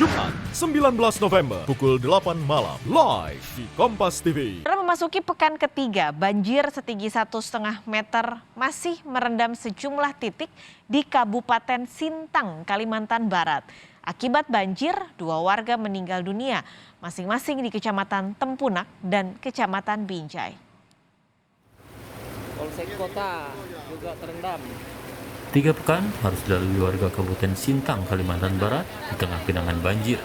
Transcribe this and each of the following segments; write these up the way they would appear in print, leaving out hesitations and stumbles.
Jumat 19 November pukul 8 malam live di Kompas TV. Memasuki pekan ketiga, banjir setinggi 1,5 meter masih merendam sejumlah titik di Kabupaten Sintang, Kalimantan Barat. Akibat banjir, 2 warga meninggal dunia, masing-masing di Kecamatan Tempunak dan Kecamatan Binjai. Polsek Kota juga terendam. 3 pekan harus dilalui warga Kabupaten Sintang, Kalimantan Barat di tengah genangan banjir.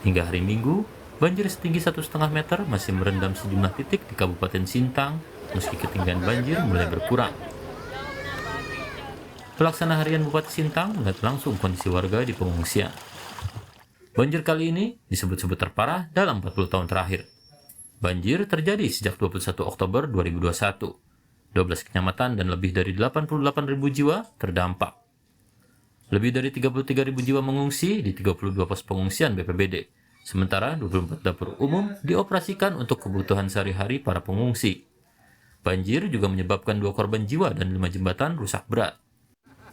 Hingga hari Minggu, banjir setinggi 1,5 meter masih merendam sejumlah titik di Kabupaten Sintang, meski ketinggian banjir mulai berkurang. Pelaksana harian Bupati Sintang melihat langsung kondisi warga di pengungsian. Banjir kali ini disebut-sebut terparah dalam 40 tahun terakhir. Banjir terjadi sejak 21 Oktober 2021. 12 kecamatan dan lebih dari 88.000 jiwa terdampak. Lebih dari 33.000 jiwa mengungsi di 32 pos pengungsian BPBD. Sementara 24 dapur umum dioperasikan untuk kebutuhan sehari-hari para pengungsi. Banjir juga menyebabkan 2 korban jiwa dan 5 jembatan rusak berat.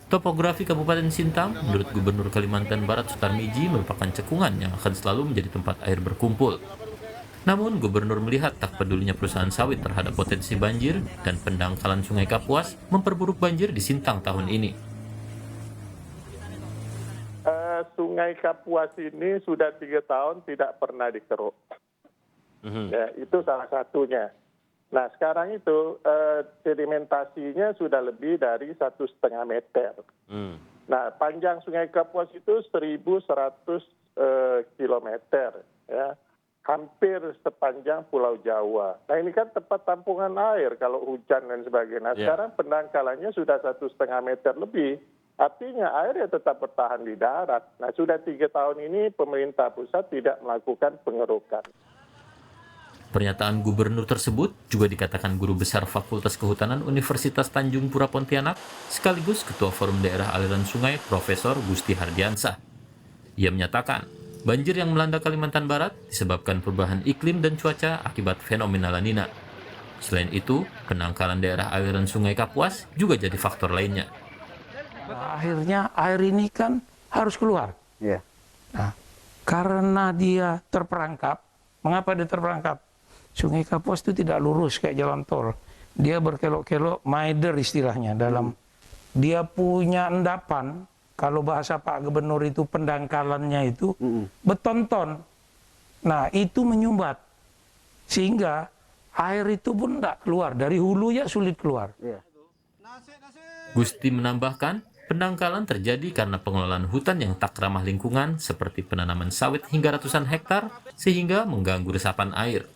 Topografi Kabupaten Sintang menurut Gubernur Kalimantan Barat Sutarmiji merupakan cekungan yang akan selalu menjadi tempat air berkumpul. Namun, Gubernur melihat tak pedulinya perusahaan sawit terhadap potensi banjir dan pendangkalan Sungai Kapuas memperburuk banjir di Sintang tahun ini. Sungai Kapuas ini sudah 3 tahun tidak pernah dikeruk. Ya, itu salah satunya. Nah, sekarang itu sedimentasinya sudah lebih dari 1,5 meter. Nah, panjang Sungai Kapuas itu 1.100 kilometer. Ya. Hampir sepanjang Pulau Jawa. Nah ini kan tempat tampungan air kalau hujan dan sebagainya. Nah, sekarang pendangkalannya sudah 1,5 meter lebih. Artinya air ya tetap bertahan di darat. Nah sudah 3 tahun ini pemerintah pusat tidak melakukan pengerukan. Pernyataan gubernur tersebut juga dikatakan Guru Besar Fakultas Kehutanan Universitas Tanjung Pura Pontianak sekaligus Ketua Forum Daerah Aliran Sungai Profesor Gusti Hardiansah. Ia menyatakan banjir yang melanda Kalimantan Barat disebabkan perubahan iklim dan cuaca akibat fenomena La Nina. Selain itu, pendangkalan daerah aliran Sungai Kapuas juga jadi faktor lainnya. Nah, akhirnya air ini kan harus keluar. Nah, karena dia terperangkap, mengapa dia terperangkap? Sungai Kapuas itu tidak lurus kayak jalan tol. Dia berkelok-kelok, maider istilahnya. Dia punya endapan. Kalau bahasa Pak Gubernur itu pendangkalannya itu betonton. Nah itu menyumbat. Sehingga air itu pun tidak keluar. Dari hulunya sulit keluar. Gusti menambahkan, pendangkalan terjadi karena pengelolaan hutan yang tak ramah lingkungan seperti penanaman sawit hingga ratusan hektar sehingga mengganggu resapan air.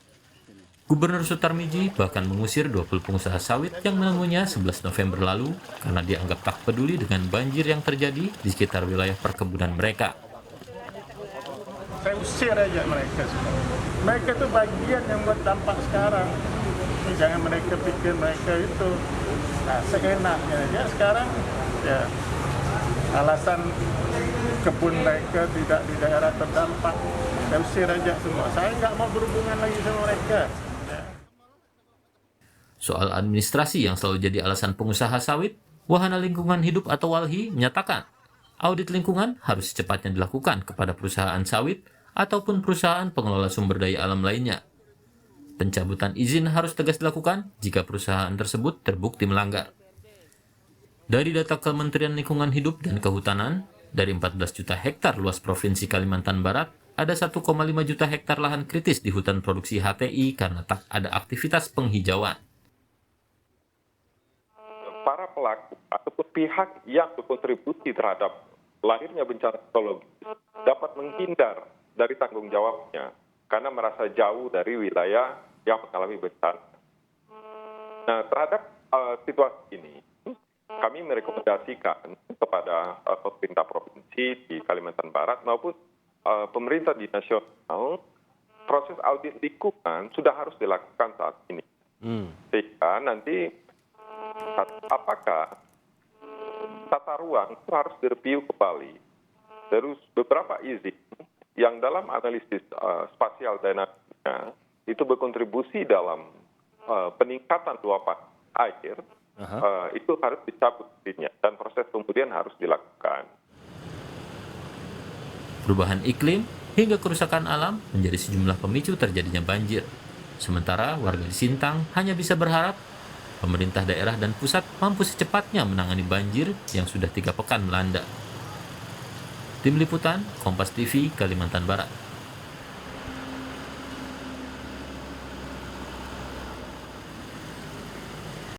Gubernur Sutarmiji bahkan mengusir 20 pengusaha sawit yang menemuinya 11 November lalu karena dianggap tak peduli dengan banjir yang terjadi di sekitar wilayah perkebunan mereka. Saya usir aja mereka semua. Mereka itu bagian yang buat dampak sekarang. Jangan mereka pikir mereka itu seenaknya aja sekarang. Ya, alasan kebun mereka tidak di daerah terdampak. Saya usir aja semua. Saya nggak mau berhubungan lagi sama mereka. Soal administrasi yang selalu jadi alasan pengusaha sawit, Wahana Lingkungan Hidup atau WALHI menyatakan, audit lingkungan harus secepatnya dilakukan kepada perusahaan sawit ataupun perusahaan pengelola sumber daya alam lainnya. Pencabutan izin harus tegas dilakukan jika perusahaan tersebut terbukti melanggar. Dari data Kementerian Lingkungan Hidup dan Kehutanan, dari 14 juta hektar luas Provinsi Kalimantan Barat, ada 1,5 juta hektar lahan kritis di hutan produksi HTI karena tak ada aktivitas penghijauan. Para pelaku ataupun pihak yang berkontribusi terhadap lahirnya bencana ekologis dapat menghindar dari tanggung jawabnya karena merasa jauh dari wilayah yang mengalami bencana. Nah, terhadap situasi ini, kami merekomendasikan kepada pemerintah provinsi di Kalimantan Barat maupun pemerintah di nasional, proses audit lingkungan sudah harus dilakukan saat ini. Sehingga nanti apakah tata ruang itu harus direview kembali. Terus beberapa izin yang dalam analisis spasial dynamics itu berkontribusi dalam peningkatan luapan air, itu harus dicabut izinnya dan proses kemudian harus dilakukan. Perubahan iklim hingga kerusakan alam menjadi sejumlah pemicu terjadinya banjir. Sementara warga di Sintang hanya bisa berharap pemerintah daerah dan pusat mampu secepatnya menangani banjir yang sudah 3 pekan melanda. Tim Liputan, Kompas TV, Kalimantan Barat.